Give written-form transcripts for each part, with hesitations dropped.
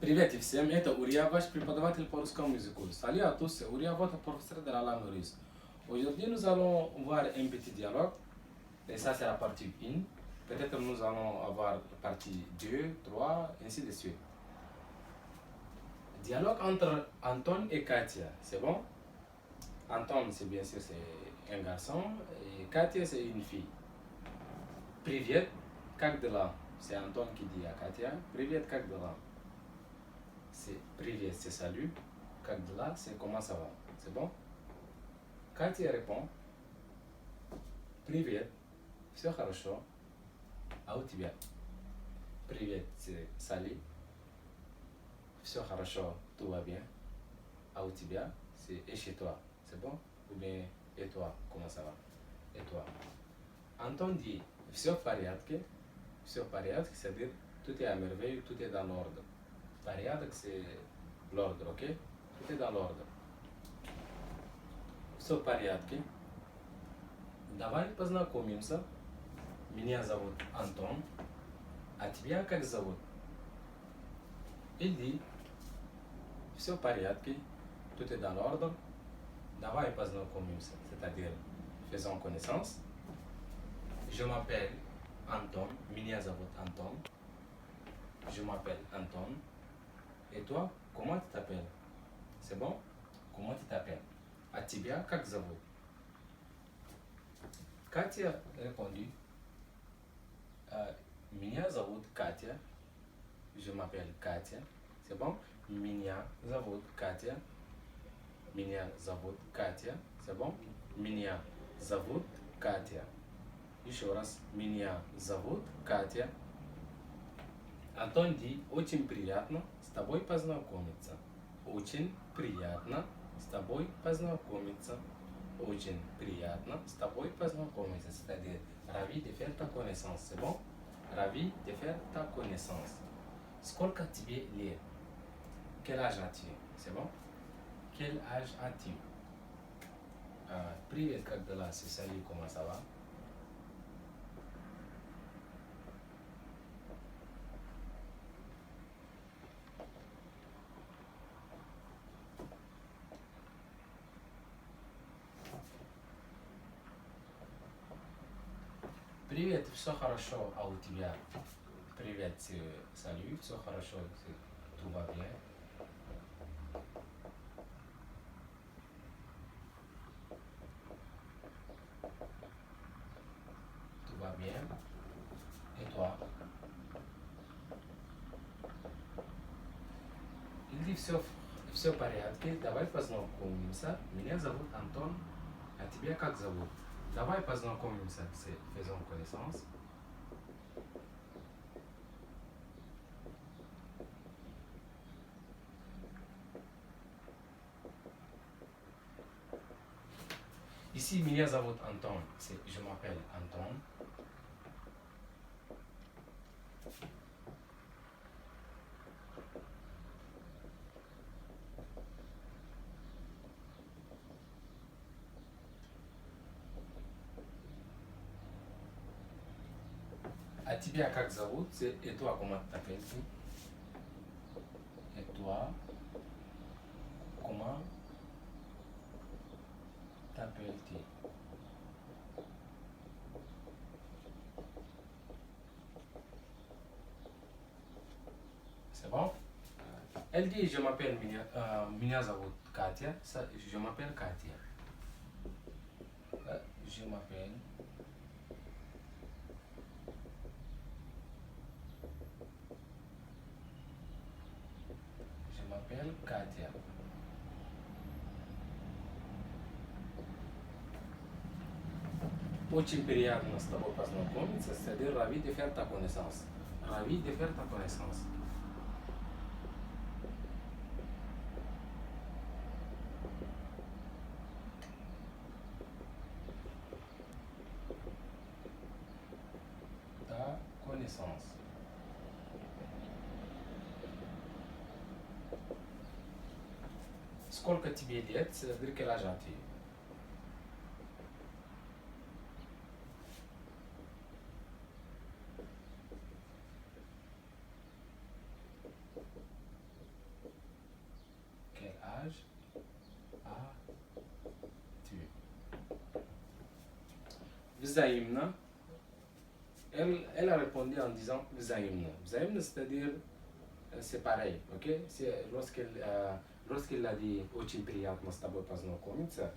Привет всем, это Урия, ваш преподаватель по русскому языку. Salut à tous, c'est Urия, votre professeur de la langue russe. Aujourd'hui, nous allons voir un petit dialogue, et ça c'est la partie 1. Peut-être nous allons avoir la partie 2, 3, ainsi de suite. Dialogue entre Anton et Katia, c'est bon? Anton, c'est bien sûr c'est un garçon, et Katia c'est une fille. Привет, как дела? C'est Anton qui dit à Katia, Привет, как дела? C'est привет, c'est salut. Как дела, c'est comment ça va. C'est bon? Катя répond, привет, все хорошо. А у тебя? Привет, c'est salut. Все хорошо, tout va bien. А у тебя, c'est et chez toi. C'est bon? Ou bien et toi, comment ça va? Et toi? Anton dit, все в порядке. Все в порядке, c'est-à-dire tout est à merveille, tout est dans l'ordre. Порядок, c'est l'ordre, ok? Tout est dans l'ordre. Все в порядке. Давай познакомимся. Меня зовут Антон. А тебя как зовут? Il dit, все в порядке, tout est dans l'ordre. Давай познакомимся, c'est-à-dire faisons connaissance. Je m'appelle Anton. Меня зовут Антон. Je m'appelle Anton. Et toi, comment tu t'appelles? C'est bon? Comment tu t'appelles? А тебя как зовут? Катя répondu, меня зовут Катя. Je m'appelle Катя. C'est bon? Меня зовут Катя. Меня зовут Катя. C'est bon? Меня зовут Катя. Еще раз. Меня зовут Катя. Антон dit, очень приятно с тобой познакомиться. Очень приятно с тобой познакомиться. Очень приятно с тобой познакомиться. C'est-à-dire, ravi de faire ta connaissance. C'est bon? Ravi de faire ta connaissance. Сколько тебе лет? Quel âge as-tu? C'est bon? Quel âge as-tu? Привет, как дела? C'est salut, comment ça va? Привет, все хорошо, а у тебя? Привет, c'est salut, все хорошо, c'est tout va bien. Tout va bien. Et toi? Il dit все в порядке, давай познакомимся. Меня зовут Антон, а тебя как зовут? Давай познакомимся, c'est faisons connaissance. Ici, меня зовут Антон, c'est je m'appelle Anton. А тебя как зовут? C'est et toi, comment t'appelles-tu? Et toi, comment t'appelles-tu? C'est bon? Elle dit je m'appelle меня зовут Катя. Je m'appelle Катя. Je m'appelle Катя. Очень приятно с тобой познакомиться, c'est-à-dire ravi de faire ta connaissance. Ravi de faire ta connaissance. Ta connaissance. Сколько тебе лет? C'est-à-dire quel âge as-tu? Vzaïmna. Elle a répondu en disant Vzaïmna. Vzaïmna, c'est-à-dire c'est pareil, ok? C'est lorsqu'elle a dit очень приятно с тобой познакомиться,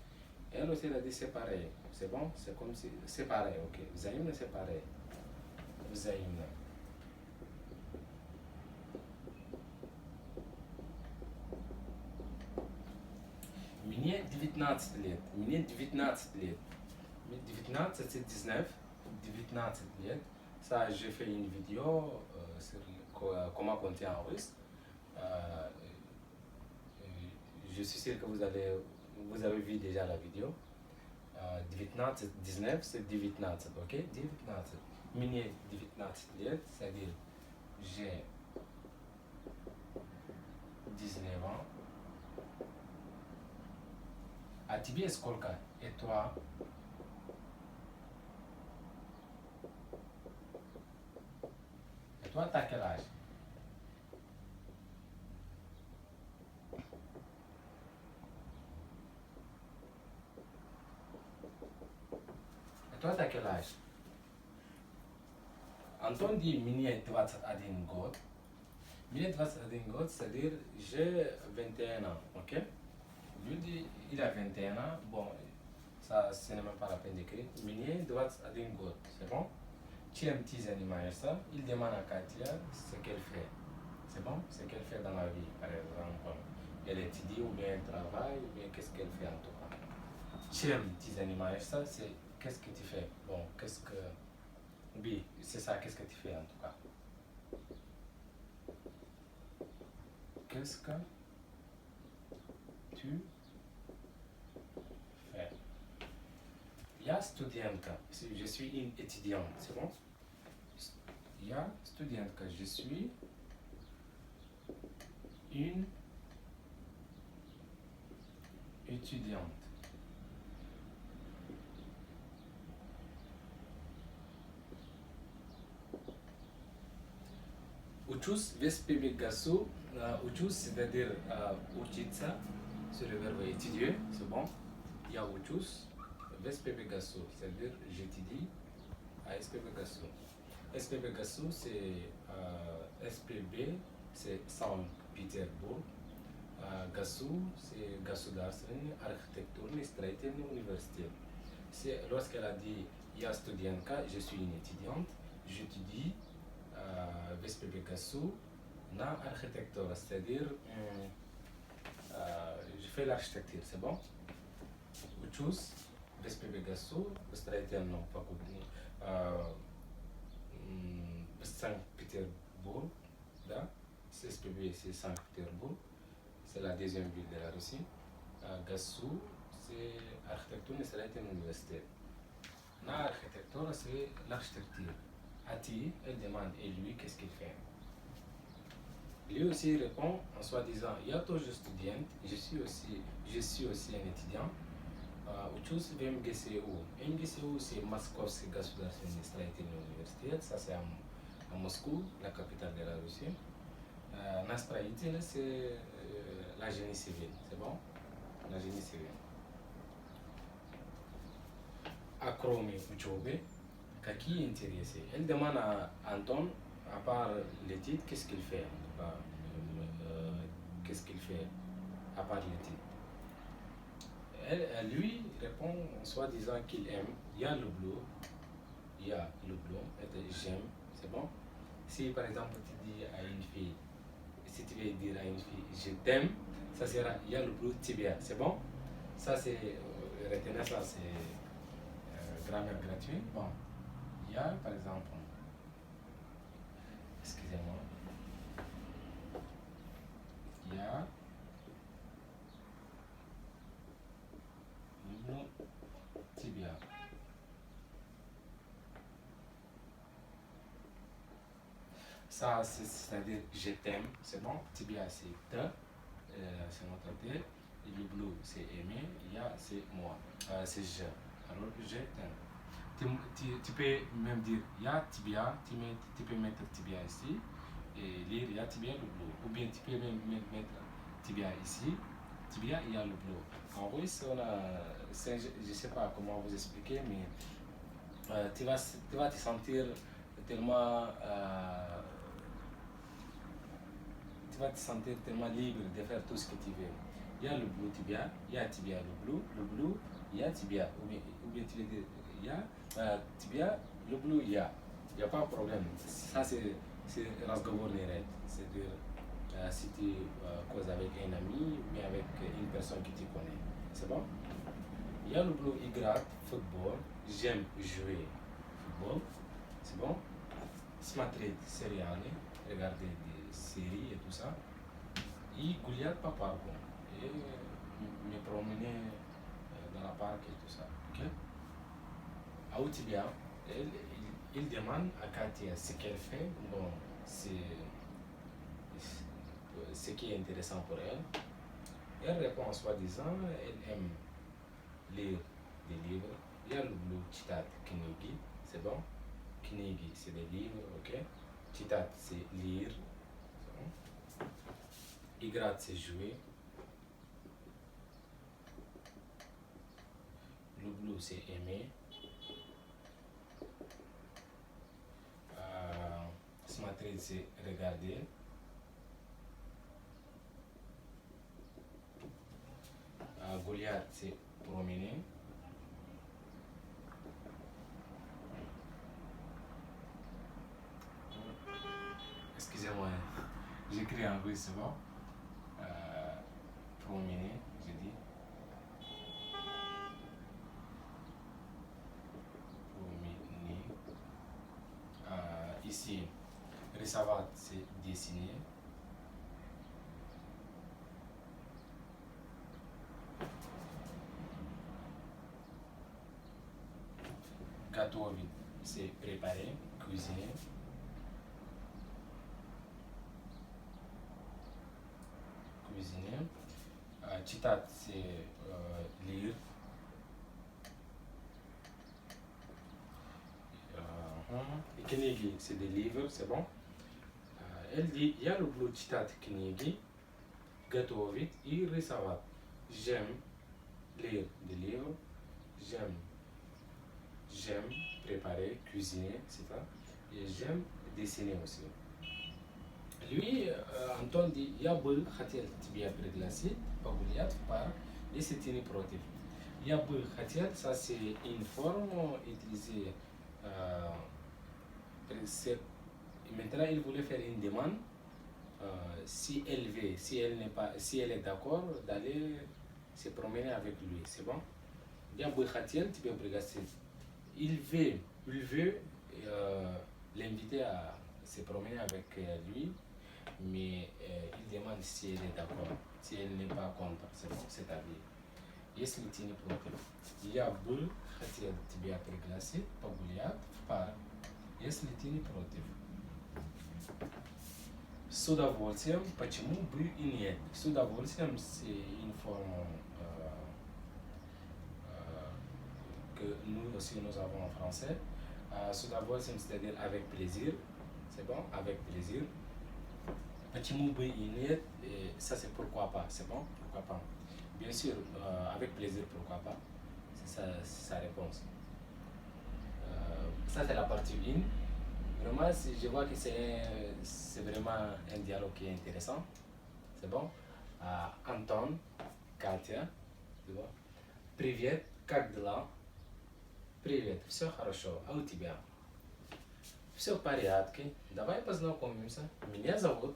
elle aussi elle a dit c'est pareil. C'est bon? C'est comme si c'est pareil, ok? Vzaïmna, c'est pareil. Vzaïmna. Мне 19 лет. Мне 19 лет. 19 c'est 19. 19 лет. Ça, j'ai fait une vidéo sur comment compter en russe. Je suis sûr que vous avez vu déjà la vidéo. 19 c'est 19, ok? 19. Мне 19 лет, c'est-à-dire j'ai 19 ans. А тебе сколько? Et toi? Et toi, t'as quel âge? Et toi, t'as quel âge? Anton dit мне 21 год. Мне 21 год, c'est-à-dire j'ai 21 ans, ok? Lui dit il a 21 ans, bon, ça ce n'est même pas la peine d'écrire. Мне 21 год, c'est bon? Чем ты занимаешься? Il demande à Katia ce qu'elle fait. C'est bon? Ce qu'elle fait dans la vie, par exemple. Elle étudie ou bien elle travaille ou bien qu'est-ce qu'elle fait en tout cas. Чем ты занимаешься, c'est qu'est-ce que tu fais? Bon, qu'est-ce que... Oui, c'est ça, qu'est-ce que tu fais en tout cas. Qu'est-ce que tu fais? Я студентка, je suis une étudiante, c'est bon? Я студентка, je suis une étudiante. Учусь в СПБ-ГАСУ. Учусь, c'est-à-dire учиться, c'est le verbe étudier, c'est bon? Я учусь в СПБ-ГАСУ, c'est-à-dire j'étudie à СПБ-ГАСУ. СПБ-ГАСУ, c'est SPB, c'est Saint-Pétersbourg. ГАСУ, c'est Государственный архитектурный строительный университет. Lorsqu'elle a dit я студентка, je suis une étudiante, j'étudie в СПБ-ГАСУ на архитектура, c'est-à-dire je fais l'architecture, c'est bon? Учусь в СПБ-ГАСУ в строительном факультете в Saint-Pétersbourg, да? SPB, c'est Saint-Pétersbourg, c'est la deuxième ville de la Russie. ГАСУ, c'est architecture et строительный университет. La architecture, c'est l'architecture. Ati, elle demande, et lui, qu'est-ce qu'il fait? Lui aussi répond en soi-disant, я тоже студент, je suis aussi un étudiant. Учусь в МГСУ. МГСУ, c'est Moscovский государственный строительный университет, ça c'est à Moscou, la capitale de la Russie. На строитель, c'est la génie civile, c'est bon? La génie civile. А кроме учебы, какие интересы? Elle demande à Anton, à part l'étude, qu'est-ce qu'il fait? Qu'est-ce qu'il fait à part l'étude? Elle lui répond en soi-disant qu'il aime. Il y a le bleu, et j'aime, c'est bon? Si par exemple tu dis à une fille, si tu veux dire à une fille je t'aime, ça sera il y a le bleu tibia, c'est bon? Ça c'est, retenez ça, c'est grammaire gratuite. Bon, il y a par exemple, excusez-moi, il y a le tibia. Ça, c'est-à-dire je t'aime, c'est bon? Tibia, c'est te, c'est notre te. Et le bleu, c'est aimer. Ya, c'est moi, c'est je. Alors, je t'aime. Tu peux même dire ya tibia, tu peux mettre tibia ici et lire ya tibia le bleu. Ou bien tu peux même mettre tibia ici, tibia il y a le bleu. En russe, on a, je ne sais pas comment vous expliquer, mais tu vas te sentir tellement, tu vas te sentir tellement libre de faire tout ce que tu veux. Il y a le blue tibia, il y a tibia le blue, il y a tibia, ou bien tu veux dire, il y a tibia, le blue, il y a pas de problème. Ça, c'est разговор direct. C'est-à-dire, si tu causes avec un ami ou bien avec une personne que tu connais. C'est bon? Il y a le blue, il gratte, football, j'aime jouer football. C'est bon? Смотреть сериалы, regarder des séries et tout ça. Et гулять по парку. Et me promener dans la parc et tout ça. Ok? À Outibia, il demande à Katia ce qu'elle fait. Bon, c'est ce qui est intéressant pour elle. Elle répond en soi-disant, elle aime lire des livres. Il y a le blue citat Knigi, c'est bon? Knigi, c'est des livres, ok? Citat, c'est lire. Bon. Igrat, c'est jouer. Le blue, c'est aimer. Смотреть, c'est regarder. Goliath, c'est promener. Excusez-moi, j'écris en russe, c'est bon? Promener, j'ai dit. Promener. Ici, recevoir, c'est dessiner. Gâteau, c'est préparer, cuisiner. Cuisiner. Citat, c'est lire. Et Knigi, c'est des livres, c'est bon. Elle dit, il y a le blue citat Knigi, готовить и рисовать. J'aime lire des livres. J'aime préparer, cuisiner, c'est ça. Et j'aime dessiner aussi. Lui, Anton dit, il y a beaucoup de tibia préglacé, pas oublié, par les cétines protéines. Il y a beaucoup de ça c'est une forme utilisée. Maintenant, il voulait faire une demande. Si elle veut, si elle est d'accord d'aller se promener avec lui, c'est bon? Il y a beaucoup de tibia préglacé. Il veut l'inviter à se promener avec lui, mais il demande si elle est d'accord, si elle n'est pas contre, c'est bon, c'est à dire. Если ты не против, я бы хотел тебя пригласить погулять в парк, если ты не против. С удовольствием, почему бы и нет? С удовольствием c'est une forme que nous aussi nous avons en français. С удовольствием, c'est-à-dire avec plaisir. C'est bon? Avec plaisir. Почему бы и нет? Ça c'est pourquoi pas. C'est bon? Pourquoi pas? Bien sûr, avec plaisir, pourquoi pas? C'est ça, sa réponse. Ça c'est la partie 1. Vraiment, je vois que c'est vraiment un dialogue qui est intéressant. C'est bon? Антон, Катя, tu vois? Привет, как дела? Привет, все хорошо, а у тебя? Все в порядке, давай познакомимся. Меня зовут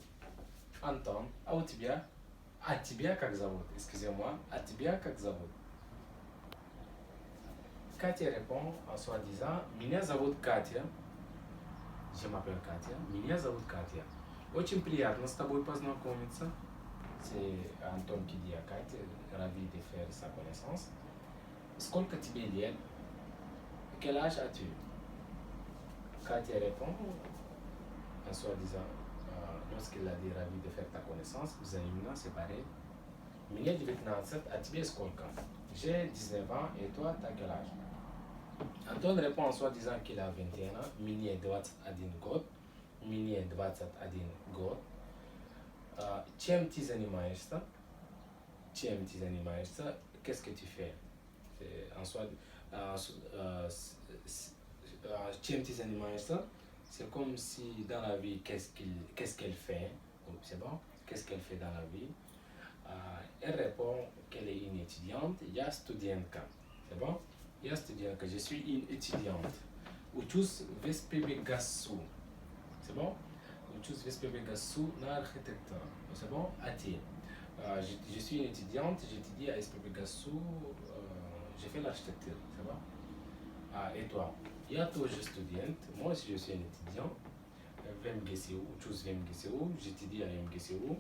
Антон, а у тебя? А тебя как зовут? Excusez-moi, а тебя как зовут? Катя répond en soi disant, меня зовут Катя. Je m'appelle Катя. Меня зовут Катя. Очень приятно с тобой познакомиться. C'est Антон qui dit à Катя, ravi de faire sa connaissance. Сколько тебе лет? Quel âge as-tu? Катя répond en soi disant, lorsqu'il a dit ravi de faire ta connaissance, взаимно, c'est pareil. Мне 19, а тебе сколько? J'ai 19 ans et toi, t'as quel âge? Anton répond en soi disant qu'il a 21 ans. Мне 21 год. Мне 21 год. Чем ты занимаешься? Чем ты занимаешься? Qu'est-ce que tu fais? En soi, c'est comme si dans la vie, qu'est-ce qu'elle fait? C'est bon? Qu'est-ce qu'elle fait dans la vie? Elle répond qu'elle est une étudiante. Il y a studentka. C'est bon? Il y a studentka. Je suis une étudiante. Учусь в СПБ-ГАСУ. C'est bon? Учусь в СПБ-ГАСУ на архитектура. C'est bon? Ati. Je suis une étudiante, j'étudie à SPB-GASU, j'ai fait l'architecture, c'est bon? Et toi? Я тоже студент, moi aussi je suis un étudiant, в МГСУ, учусь в МГСУ, j'étudie à MGCU.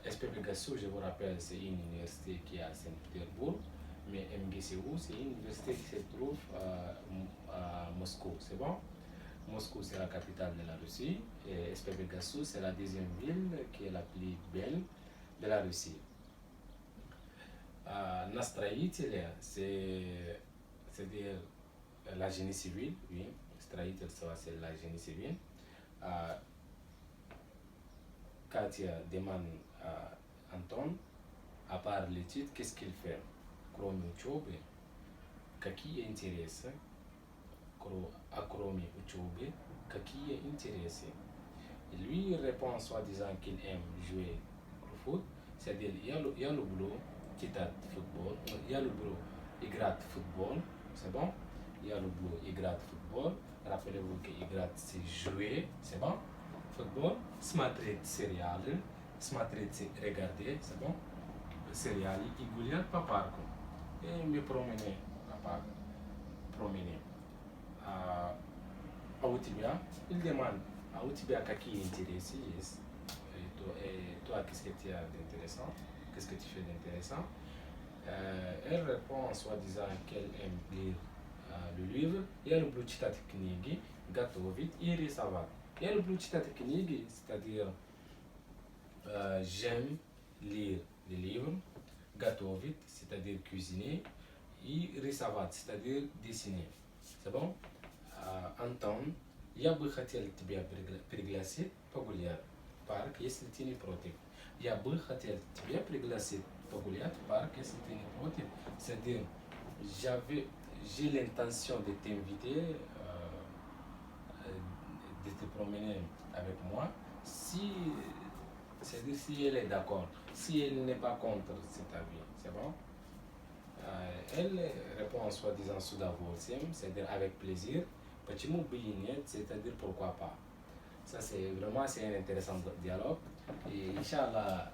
SPB-GASU, je vous rappelle, c'est une université qui est à Saint-Pétersbourg, mais MGCU, c'est une université qui se trouve à Moscou, c'est bon? Moscou, c'est la capitale de la Russie, et SPB-GASU, c'est la deuxième ville qui est la plus belle de la Russie. Настроителя, c'est-à-dire la génie civile, oui. Строительство, c'est la génie civile. Katia demande à Anton, à part l'étude, qu'est-ce qu'il fait? Кроме учебы, какие интересы? Кроме учебы, какие интересы? Lui répond soi-disant qu'il aime jouer au foot, c'est-à-dire il y a le boulot qui est football, il y a le boulot Igrat football, c'est bon? Il y a le boulot Igrat football, rappelez-vous que Igrat c'est jouer, c'est bon? Football, смотреть сериалы, смотреть c'est regarder, c'est bon? Сериалы и гулять по парку. Et me promener à parc, promener. À Outibia, il demande à Outibia какие интересы есть. Et toi, qu'est-ce que tu as d'intéressant? Qu'est-ce que tu fais d'intéressant? Elle répond en soi-disant qu'elle aime lire le livre. Il y a le blue читать книги, готовить и рисовать. Il y a le blue читать книги, c'est-à-dire j'aime lire les livres, готовить, c'est-à-dire cuisiner, и рисовать, c'est-à-dire dessiner. C'est bon? Антон, я бы хотел тебя пригласить погулять в парк, если ты не против. Я бы хотел тебя пригласить погулять в парк, если ты не против. C'est-à-dire, j'ai l'intention de t'inviter, de te promener avec moi, c'est-à-dire si elle est d'accord, si elle n'est pas contre cet avis, c'est bon? Elle répond en soi-disant с удовольствием, c'est-à-dire avec plaisir. Почему бы и нет, c'est-à-dire pourquoi pas. Ça c'est vraiment un intéressant dialogue. Et Inch'Allah,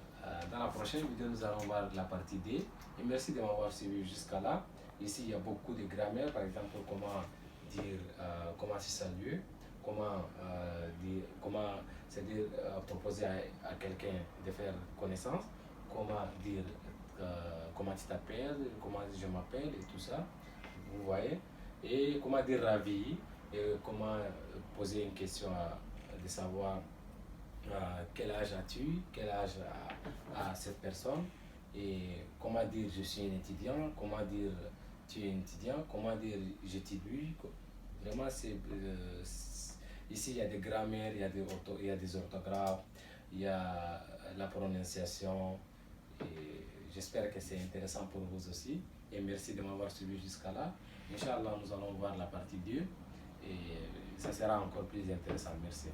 dans la prochaine vidéo, nous allons voir la partie D. Et merci de m'avoir suivi jusqu'à là. Ici, il y a beaucoup de grammaire, par exemple, comment dire, comment se saluer, comment c'est-à-dire proposer à quelqu'un de faire connaissance, comment dire comment tu t'appelles, comment je m'appelle et tout ça, vous voyez, et comment dire ravi, et comment poser une question de savoir quel âge as-tu, quel âge a cette personne, et comment dire je suis un étudiant, comment dire tu es un étudiant, comment dire j'étudie. Vraiment, ici il y a des grammaires, il y a des orthographes, il y a la prononciation, et j'espère que c'est intéressant pour vous aussi. Et merci de m'avoir suivi jusqu'à là. Inch'Allah, nous allons voir la partie 2 et ça sera encore plus intéressant. Merci.